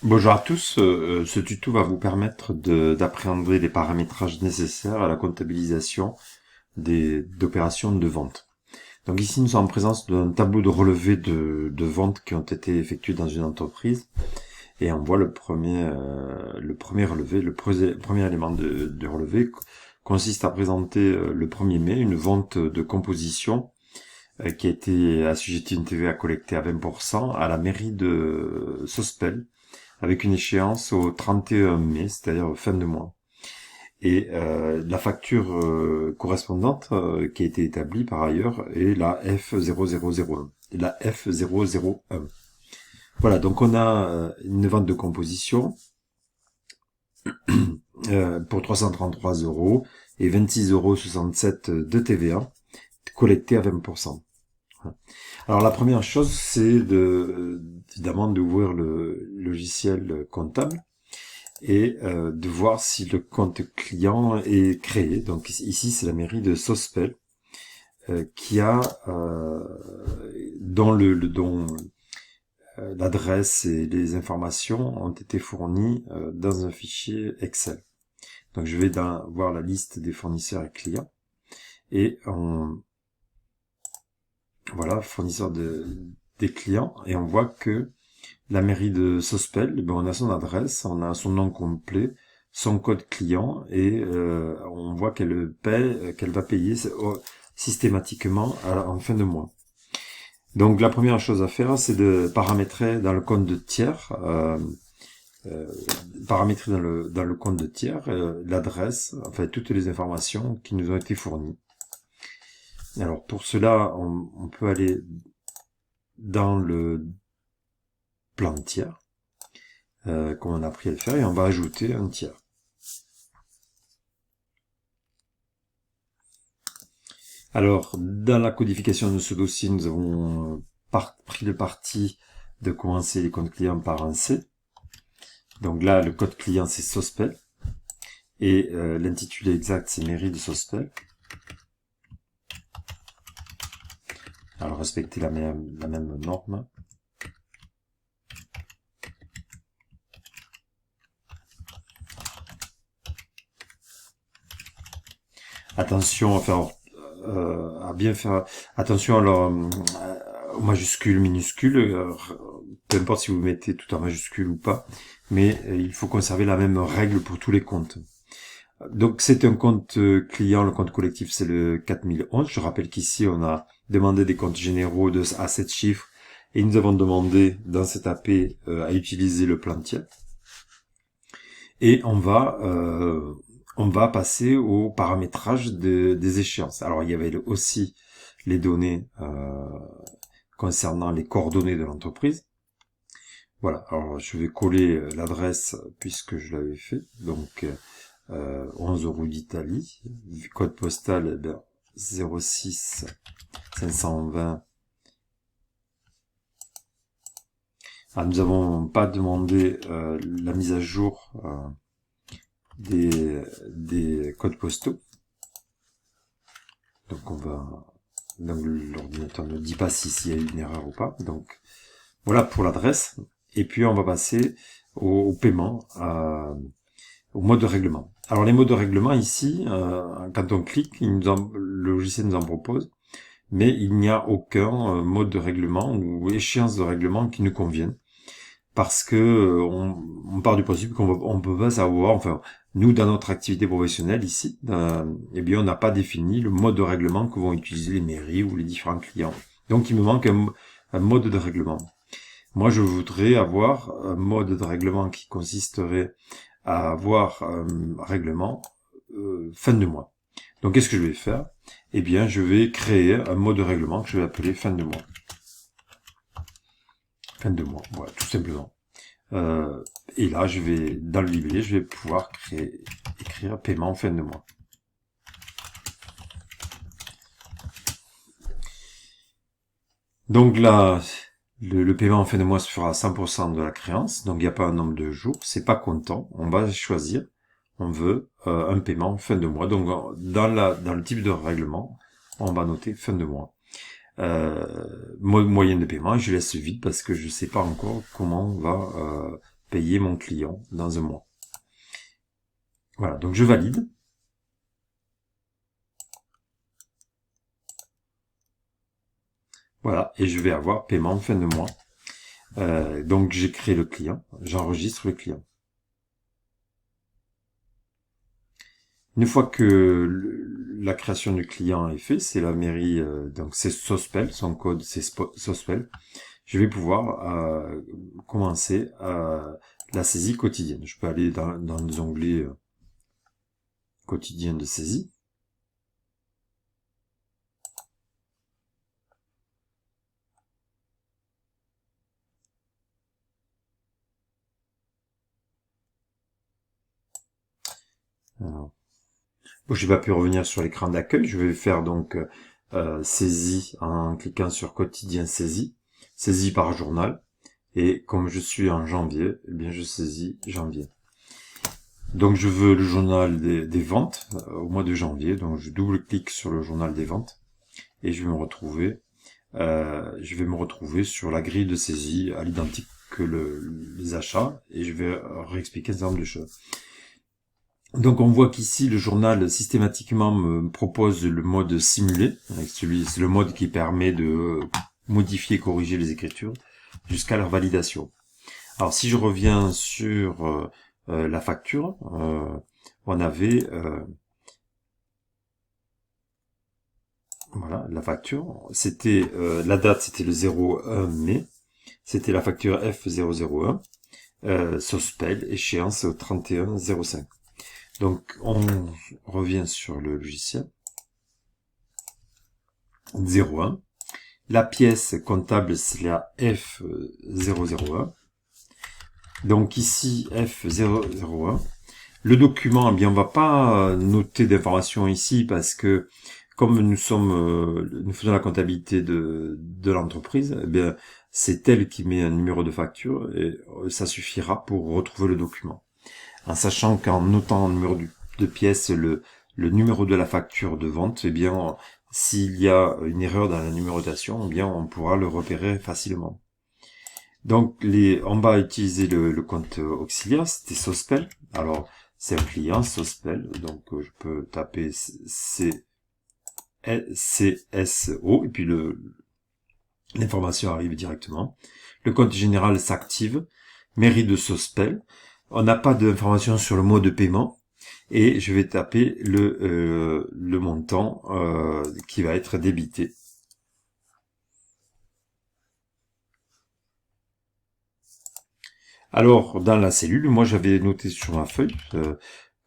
Bonjour à tous, ce tuto va vous permettre d'appréhender les paramétrages nécessaires à la comptabilisation d'opérations de vente. Donc ici nous sommes en présence d'un tableau de relevé de ventes qui ont été effectuées dans une entreprise et on voit le premier relevé, premier élément de relevé consiste à présenter le 1er mai une vente de composition qui a été assujettie à une TVA collectée à 20% à la mairie de Sospel avec une échéance au 31 mai, c'est-à-dire fin de mois. Et la facture correspondante qui a été établie par ailleurs est la F0001 et la F001. Voilà, donc on a une vente de composition pour 333 € et 26,67 € de TVA collectée à 20%. Alors la première chose, c'est évidemment d'ouvrir le logiciel comptable et de voir si le compte client est créé. Donc ici, c'est la mairie de Sospel qui a dont l'adresse et les informations ont été fournies dans un fichier Excel. Donc je vais voir la liste des fournisseurs et clients et voilà, fournisseurs des clients, et on voit que la mairie de Sospel, on a son adresse, on a son nom complet, son code client, et on voit qu'elle va payer systématiquement en fin de mois. Donc la première chose à faire, c'est de paramétrer dans le compte de tiers, paramétrer dans le compte de tiers l'adresse, enfin toutes les informations qui nous ont été fournies. Alors pour cela, on peut aller dans le plan de tiers, comme on a appris à le faire, et on va ajouter un tiers. Alors, dans la codification de ce dossier, nous avons pris le parti de commencer les comptes clients par un C. Donc là, le code client, c'est Sospel. Et l'intitulé exact, c'est mairie de Sospel. Alors, respectez la même norme. Attention à bien faire attention aux majuscules, minuscules, peu importe si vous mettez tout en majuscule ou pas, mais il faut conserver la même règle pour tous les comptes. Donc c'est un compte client, le compte collectif c'est le 4011. Je rappelle qu'ici on a demandé des comptes généraux à 7 chiffres et nous avons demandé dans cet AP à utiliser le plan de tiers. Et on va passer au paramétrage des échéances. Alors il y avait aussi les données concernant les coordonnées de l'entreprise. Voilà, alors je vais coller l'adresse puisque je l'avais fait. Donc 11 rue d'Italie, code postal 06 520. Ah, nous n'avons pas demandé la mise à jour des codes postaux. Donc l'ordinateur ne dit pas s'il y a une erreur ou pas. Donc voilà pour l'adresse. Et puis on va passer au paiement, au mode de règlement. Alors les modes de règlement ici, quand on clique, le logiciel nous en propose, mais il n'y a aucun mode de règlement ou échéance de règlement qui nous convienne. Parce que on part du principe qu'on peut pas savoir, enfin nous dans notre activité professionnelle ici, eh bien on n'a pas défini le mode de règlement que vont utiliser les mairies ou les différents clients. Donc il me manque un mode de règlement. Moi je voudrais avoir un mode de règlement qui consisterait à avoir un règlement fin de mois. Donc qu'est-ce que je vais faire? Eh bien je vais créer un mode de règlement que je vais appeler fin de mois. Fin de mois, voilà, tout simplement. Et là, dans le libellé, je vais pouvoir écrire paiement fin de mois. Donc là, le paiement en fin de mois se fera à 100% de la créance, donc il n'y a pas un nombre de jours, c'est pas comptant, on va choisir, on veut un paiement fin de mois. Donc dans le type de règlement, on va noter fin de mois. Moyen de paiement, je laisse vide parce que je sais pas encore comment on va payer mon client dans un mois. Voilà, donc je valide. Voilà, et je vais avoir paiement fin de mois. Donc j'ai créé le client, j'enregistre le client. Une fois que la création du client est faite, c'est la mairie, donc c'est Sospel, son code c'est Sospel. Je vais pouvoir commencer la saisie quotidienne. Je peux aller dans les onglets quotidien de saisie. Alors, bon, j'ai pas pu revenir sur l'écran d'accueil. Je vais faire donc saisie en cliquant sur quotidien saisie, saisie par journal. Et comme je suis en janvier, eh bien je saisis janvier. Donc je veux le journal des ventes au mois de janvier. Donc je double-clique sur le journal des ventes et je vais me retrouver sur la grille de saisie à l'identique que les achats et je vais réexpliquer un certain nombre de choses. Donc on voit qu'ici le journal systématiquement me propose le mode simulé. C'est le mode qui permet de modifier et corriger les écritures jusqu'à leur validation. Alors si je reviens sur la facture, on avait voilà la facture, c'était la date c'était le 01 mai, c'était la facture F001, Sospel, échéance au 31/05. Donc on revient sur le logiciel 01. La pièce comptable c'est la F001. Donc ici F001. Le document, eh bien on va pas noter d'informations ici parce que comme nous faisons la comptabilité de l'entreprise, eh bien c'est elle qui met un numéro de facture et ça suffira pour retrouver le document. En sachant qu'en notant le numéro de pièce, le numéro de la facture de vente, eh bien s'il y a une erreur dans la numérotation, eh bien on pourra le repérer facilement. Donc on va utiliser le compte auxiliaire, c'était Sospel. Alors c'est un client Sospel, donc je peux taper CSO et puis l'information arrive directement. Le compte général s'active, mairie de Sospel. On n'a pas d'information sur le mode de paiement et je vais taper le montant qui va être débité. Alors, dans la cellule, moi j'avais noté sur ma feuille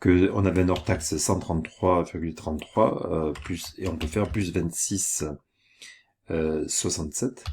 que on avait un hors-taxe 133,33 plus, et on peut faire plus 26,67.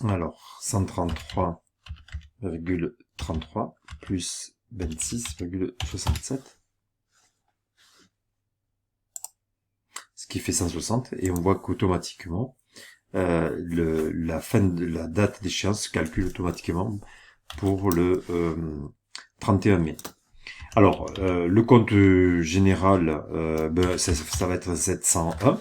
Alors, 133,33 plus 26,67. Ce qui fait 160, et on voit qu'automatiquement, la date d'échéance se calcule automatiquement pour le 31 mai. Alors, le compte général, ça va être 701.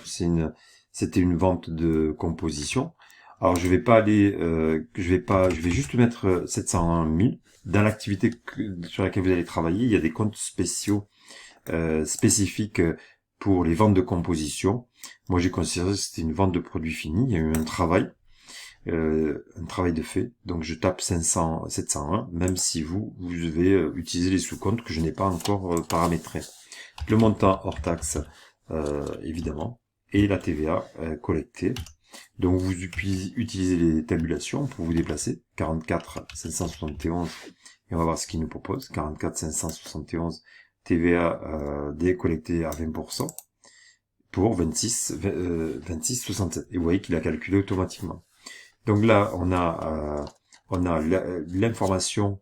C'était une vente de composition. Alors, je vais pas aller, je vais juste mettre 701 000. Dans l'activité sur laquelle vous allez travailler, il y a des comptes spéciaux, spécifiques pour les ventes de composition. Moi, j'ai considéré que c'était une vente de produits finis. Il y a eu un travail de fait. Donc, je tape 701, même si vous devez utiliser les sous-comptes que je n'ai pas encore paramétrés. Le montant hors taxe, évidemment, et la TVA collectée. Donc, vous utilisez les tabulations pour vous déplacer. 44 571, et on va voir ce qu'il nous propose. 44 571 TVA décollectée à 20%. Pour 26,67. Et vous voyez qu'il a calculé automatiquement. Donc là, on a l'information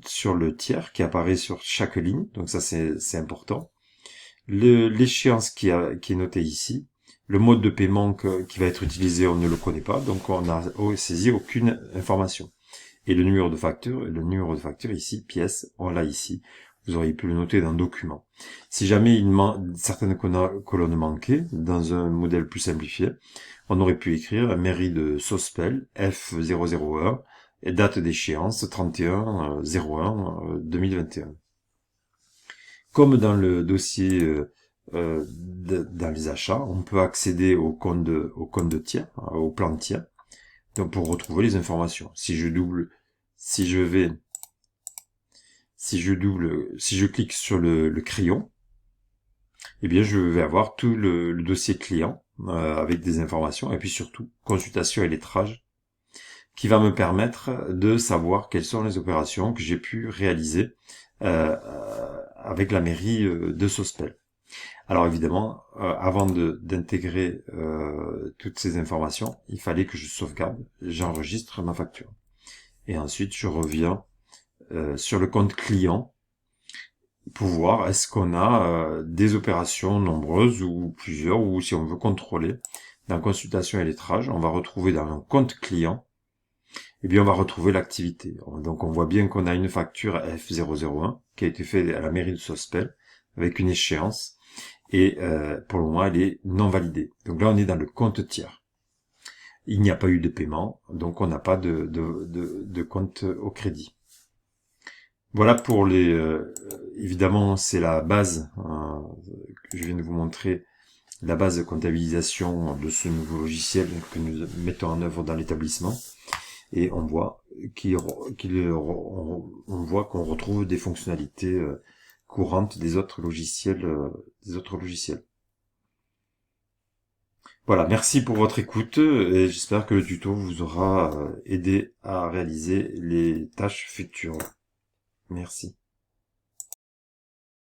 sur le tiers qui apparaît sur chaque ligne. Donc ça, c'est important. L'échéance qui est notée ici. Le mode de paiement qui va être utilisé, on ne le connaît pas. Donc on n'a saisi aucune information. Et le numéro de facture ici, pièce, on l'a ici. vous auriez pu le noter dans Documents. Si jamais certaines colonnes manquaient, dans un modèle plus simplifié, on aurait pu écrire mairie de Sospel, F001, et date d'échéance 31/01/2021. Comme dans le dossier dans les achats, on peut accéder au compte de tiers, au plan de tiers, donc pour retrouver les informations. Si je clique sur le crayon, eh bien je vais avoir tout le dossier client avec des informations, et puis surtout consultation et lettrage, qui va me permettre de savoir quelles sont les opérations que j'ai pu réaliser avec la mairie de Sospel. Alors évidemment, avant d'intégrer toutes ces informations, il fallait que je sauvegarde, j'enregistre ma facture. Et ensuite, je reviens sur le compte client pour voir est-ce qu'on a des opérations nombreuses ou plusieurs, ou si on veut contrôler. Dans consultation et lettrage, on va retrouver dans le compte client, et bien on va retrouver l'activité. Donc on voit bien qu'on a une facture F001 qui a été faite à la mairie de Sospel avec une échéance, et pour le moment elle est non validée. Donc là on est dans le compte tiers. Il n'y a pas eu de paiement, donc on n'a pas de compte au crédit. Voilà pour les... évidemment, c'est la base que je viens de vous montrer, la base de comptabilisation de ce nouveau logiciel que nous mettons en œuvre dans l'établissement. Et on voit qu'on retrouve des fonctionnalités courantes des autres logiciels. Voilà, merci pour votre écoute et j'espère que le tuto vous aura aidé à réaliser les tâches futures. Merci.